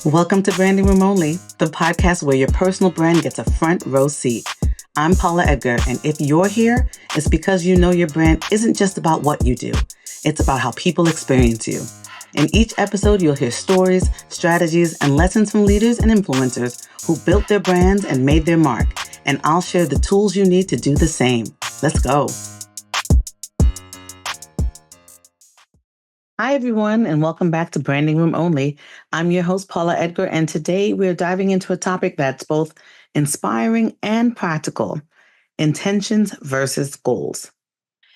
Welcome to Branding Room Only, the podcast where your personal brand gets a front row seat. I'm Paula Edgar, and if you're here, it's because you know your brand isn't just about what you do. It's about how people experience you. In each episode, you'll hear stories, strategies, and lessons from leaders and influencers who built their brands and made their mark. And I'll share the tools you need to do the same. Let's go. Hi, everyone, and welcome back to Branding Room Only. I'm your host, Paula Edgar, and today we're diving into a topic that's both inspiring and practical: intentions versus goals.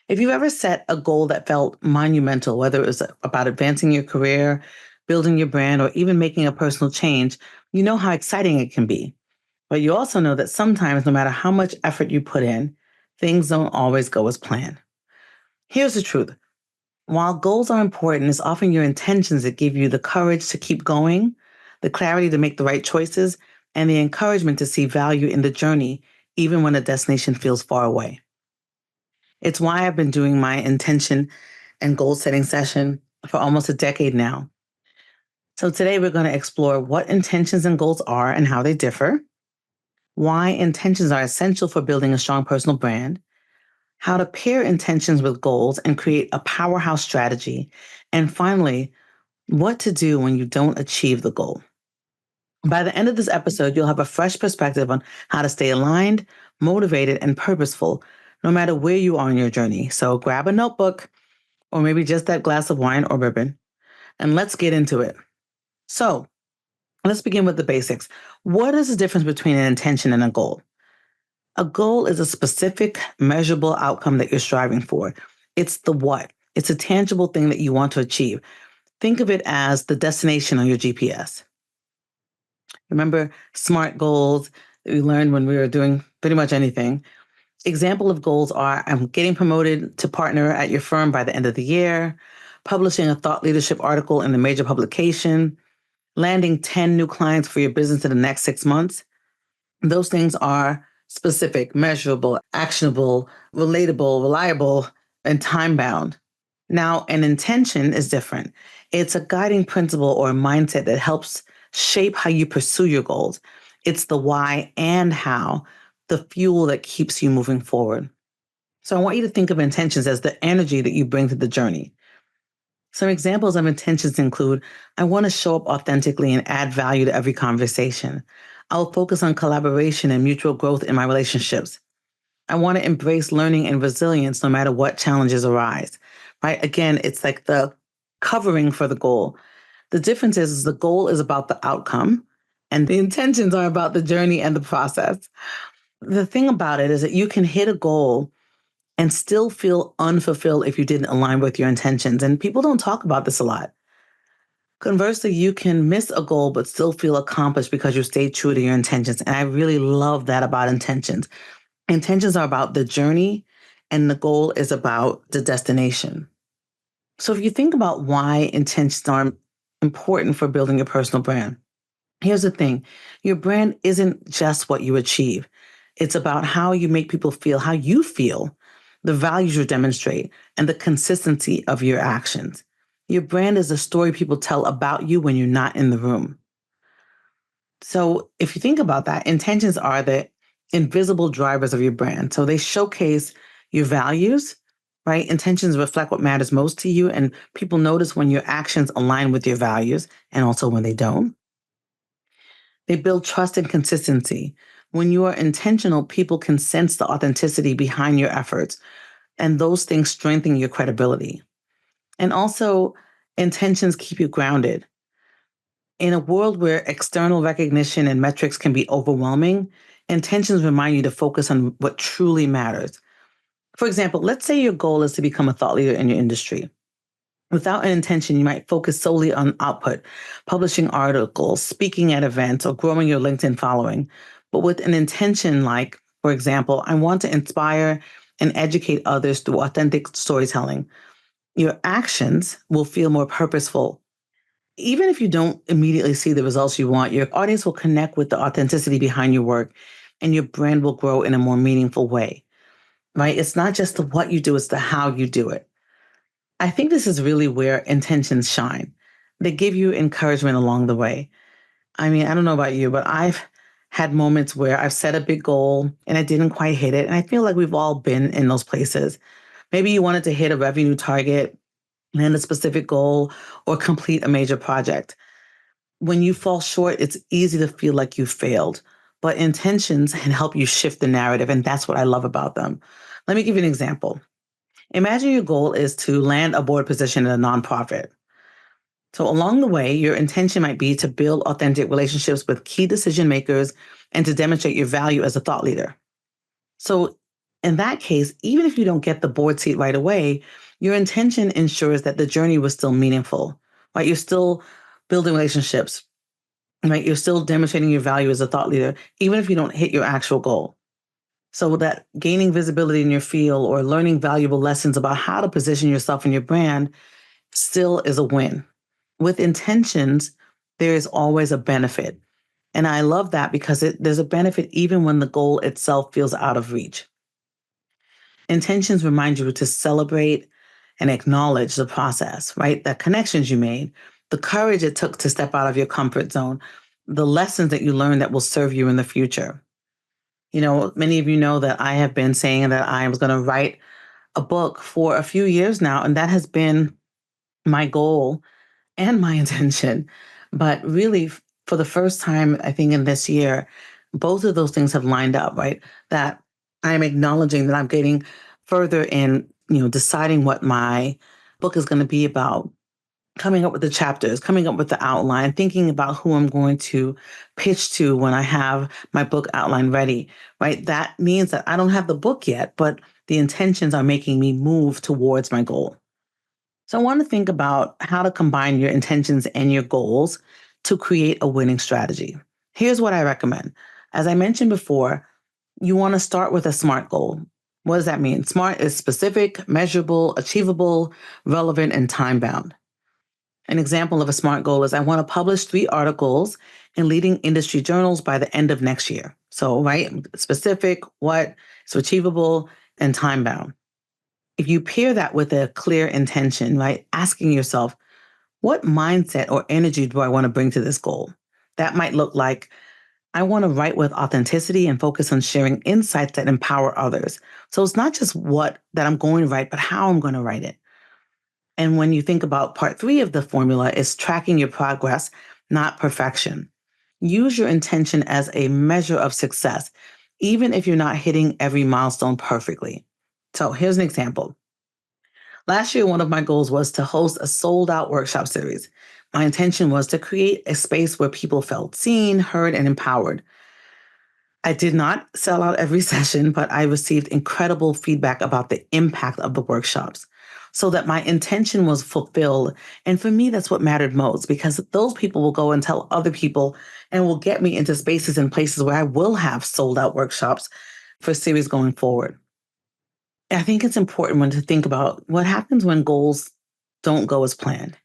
If you've ever set a goal that felt monumental, whether it was about advancing your career, building your brand, or even making a personal change, you know how exciting it can be. But you also know that sometimes, no matter how much effort you put in, things don't always go as planned. Here's the truth. While goals are important, it's often your intentions that give you the courage to keep going, the clarity to make the right choices, and the encouragement to see value in the journey, even when the destination feels far away. It's why I've been doing my intention and goal setting session for almost a decade now. So today we're going to explore what intentions and goals are and how they differ, why intentions are essential for building a strong personal brand, how to pair intentions with goals and create a powerhouse strategy, and finally, what to do when you don't achieve the goal. By the end of this episode, you'll have a fresh perspective on how to stay aligned, motivated, and purposeful, no matter where you are in your journey. So grab a notebook or maybe just that glass of wine or bourbon, and let's get into it. So let's begin with the basics. What is the difference between an intention and a goal? A goal is a specific, measurable outcome that you're striving for. It's the what. It's a tangible thing that you want to achieve. Think of it as the destination on your GPS. Remember SMART goals that we learned when we were doing pretty much anything. Example of goals are: I'm getting promoted to partner at your firm by the end of the year, publishing a thought leadership article in a major publication, landing 10 new clients for your business in the next 6 months. Those things are specific, measurable, actionable, relatable, reliable, and time bound. Now, an intention is different. It's a guiding principle or a mindset that helps shape how you pursue your goals. It's the why and how, the fuel that keeps you moving forward. So I want you to think of intentions as the energy that you bring to the journey. Some examples of intentions include: I want to show up authentically and add value to every conversation. I will focus on collaboration and mutual growth in my relationships. I want to embrace learning and resilience no matter what challenges arise, right? Again, it's like the covering for the goal. The difference is the goal is about the outcome and the intentions are about the journey and the process. The thing about it is that you can hit a goal and still feel unfulfilled if you didn't align with your intentions. And people don't talk about this a lot. Conversely, you can miss a goal but still feel accomplished because you stayed true to your intentions. And I really love that about intentions. Intentions are about the journey, and the goal is about the destination. So if you think about why intentions are important for building your personal brand, here's the thing. Your brand isn't just what you achieve. It's about how you make people feel, how you feel, the values you demonstrate, and the consistency of your actions. Your brand is the story people tell about you when you're not in the room. So if you think about that, intentions are the invisible drivers of your brand. So they showcase your values, right? Intentions reflect what matters most to you, and people notice when your actions align with your values and also when they don't. They build trust and consistency. When you are intentional, people can sense the authenticity behind your efforts, and those things strengthen your credibility. And also, intentions keep you grounded. In a world where external recognition and metrics can be overwhelming, intentions remind you to focus on what truly matters. For example, let's say your goal is to become a thought leader in your industry. Without an intention, you might focus solely on output, publishing articles, speaking at events, or growing your LinkedIn following. But with an intention like, for example, I want to inspire and educate others through authentic storytelling, your actions will feel more purposeful. Even if you don't immediately see the results you want, your audience will connect with the authenticity behind your work, and your brand will grow in a more meaningful way, right? It's not just the what you do, it's the how you do it. I think this is really where intentions shine. They give you encouragement along the way. I mean, I don't know about you, but I've had moments where I've set a big goal and I didn't quite hit it. And I feel like we've all been in those places. Maybe you wanted to hit a revenue target and a specific goal or complete a major project. When you fall short, it's easy to feel like you failed, but intentions can help you shift the narrative. And that's what I love about them. Let me give you an example. Imagine your goal is to land a board position in a nonprofit. So, along the way, your intention might be to build authentic relationships with key decision makers and to demonstrate your value as a thought leader. So, in that case, even if you don't get the board seat right away, your intention ensures that the journey was still meaningful, right? You're still building relationships, right? You're still demonstrating your value as a thought leader, even if you don't hit your actual goal. So, that gaining visibility in your field or learning valuable lessons about how to position yourself and your brand still is a win. With intentions, there is always a benefit. And I love that because there's a benefit even when the goal itself feels out of reach. Intentions remind you to celebrate and acknowledge the process, right? The connections you made, the courage it took to step out of your comfort zone, the lessons that you learned that will serve you in the future. You know, many of you know that I have been saying that I was going to write a book for a few years now, and that has been my goal and my intention. But really, for the first time, I think in this year, both of those things have lined up, right? That I'm acknowledging that I'm getting further in, deciding what my book is going to be about, coming up with the chapters, coming up with the outline, thinking about who I'm going to pitch to when I have my book outline ready, right? That means that I don't have the book yet, but the intentions are making me move towards my goal. So I want to think about how to combine your intentions and your goals to create a winning strategy. Here's what I recommend. As I mentioned before, you want to start with a SMART goal. What does that mean? SMART is specific, measurable, achievable, relevant, and time bound. An example of a SMART goal is I want to publish 3 articles in leading industry journals by the end of next year. So, right, specific, what, so achievable, and time bound. If you pair that with a clear intention, right, asking yourself, what mindset or energy do I want to bring to this goal? That might look like I want to write with authenticity and focus on sharing insights that empower others. So it's not just what that I'm going to write, but how I'm going to write it. And when you think about part 3 of the formula is tracking your progress, not perfection. Use your intention as a measure of success, even if you're not hitting every milestone perfectly. So here's an example. Last year, one of my goals was to host a sold out workshop series. My intention was to create a space where people felt seen, heard, and empowered. I did not sell out every session, but I received incredible feedback about the impact of the workshops so that my intention was fulfilled. And for me, that's what mattered most because those people will go and tell other people and will get me into spaces and places where I will have sold out workshops for series going forward. I think it's important when to think about what happens when goals don't go as planned.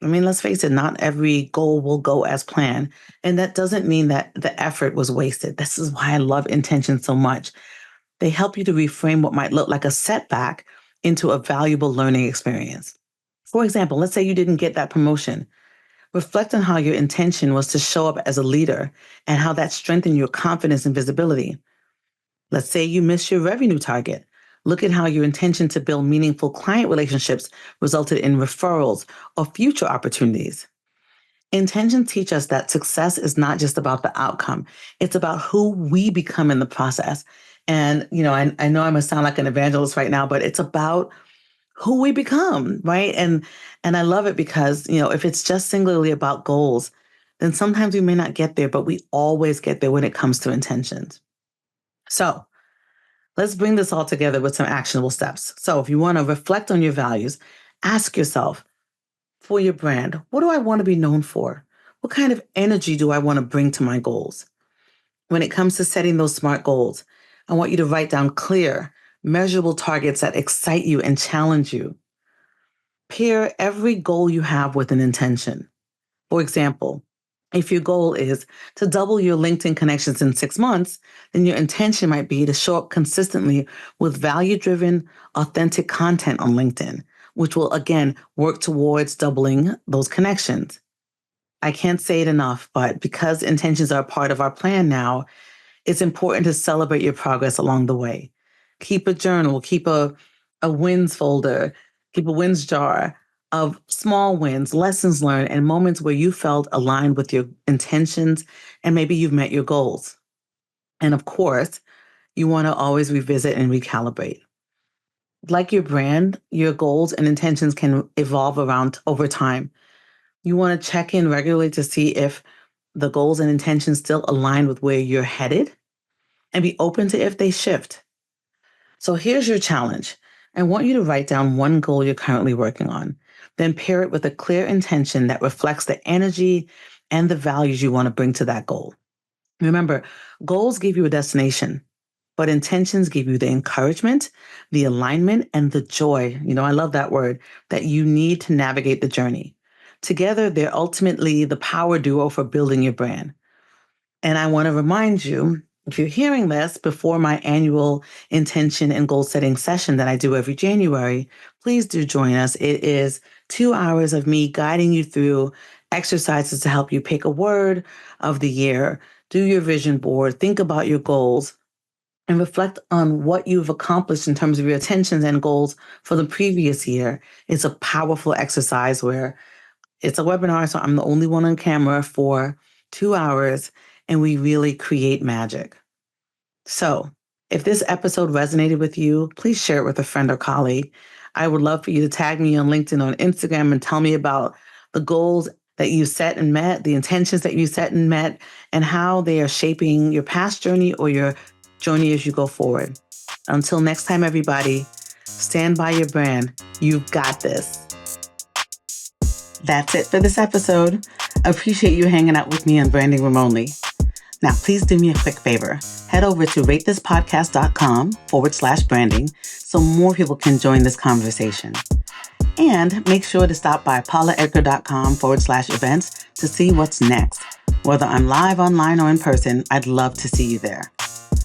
I mean, let's face it, not every goal will go as planned. And that doesn't mean that the effort was wasted. This is why I love intention so much. They help you to reframe what might look like a setback into a valuable learning experience. For example, let's say you didn't get that promotion. Reflect on how your intention was to show up as a leader and how that strengthened your confidence and visibility. Let's say you missed your revenue target. Look at how your intention to build meaningful client relationships resulted in referrals or future opportunities. Intentions teach us that success is not just about the outcome, it's about who we become in the process. And, I know I'm going to sound like an evangelist right now, but it's about who we become, right? And I love it because, if it's just singularly about goals, then sometimes we may not get there, but we always get there when it comes to intentions. So, let's bring this all together with some actionable steps. So, if you want to reflect on your values, ask yourself for your brand, what do I want to be known for? What kind of energy do I want to bring to my goals? When it comes to setting those SMART goals, I want you to write down clear, measurable targets that excite you and challenge you. Pair every goal you have with an intention. For example, if your goal is to double your LinkedIn connections in 6 months, then your intention might be to show up consistently with value driven, authentic content on LinkedIn, which will again work towards doubling those connections. I can't say it enough, but because intentions are a part of our plan now, it's important to celebrate your progress along the way. Keep a journal, keep a wins folder, keep a wins jar of small wins, lessons learned, and moments where you felt aligned with your intentions and maybe you've met your goals. And of course, you want to always revisit and recalibrate. Like your brand, your goals and intentions can evolve around over time. You want to check in regularly to see if the goals and intentions still align with where you're headed and be open to if they shift. So here's your challenge. I want you to write down one goal you're currently working on, then pair it with a clear intention that reflects the energy and the values you want to bring to that goal. Remember, goals give you a destination, but intentions give you the encouragement, the alignment, and the joy. I love that word, that you need to navigate the journey. Together, they're ultimately the power duo for building your brand. And I want to remind you, if you're hearing this before my annual intention and goal setting session that I do every January, please do join us. It is 2 hours of me guiding you through exercises to help you pick a word of the year, do your vision board, think about your goals, and reflect on what you've accomplished in terms of your intentions and goals for the previous year. It's a powerful exercise where it's a webinar, so I'm the only one on camera for 2 hours, and we really create magic. So if this episode resonated with you, please share it with a friend or colleague. I would love for you to tag me on LinkedIn, on Instagram, and tell me about the goals that you set and met, the intentions that you set and met, and how they are shaping your past journey or your journey as you go forward. Until next time, everybody, stand by your brand. You've got this. That's it for this episode. I appreciate you hanging out with me on Branding Room Only. Now, please do me a quick favor. Head over to ratethispodcast.com/branding so more people can join this conversation. And make sure to stop by paulaedgar.com/events to see what's next. Whether I'm live, online, or in person, I'd love to see you there.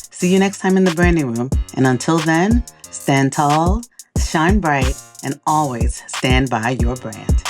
See you next time in the Branding Room. And until then, stand tall, shine bright, and always stand by your brand.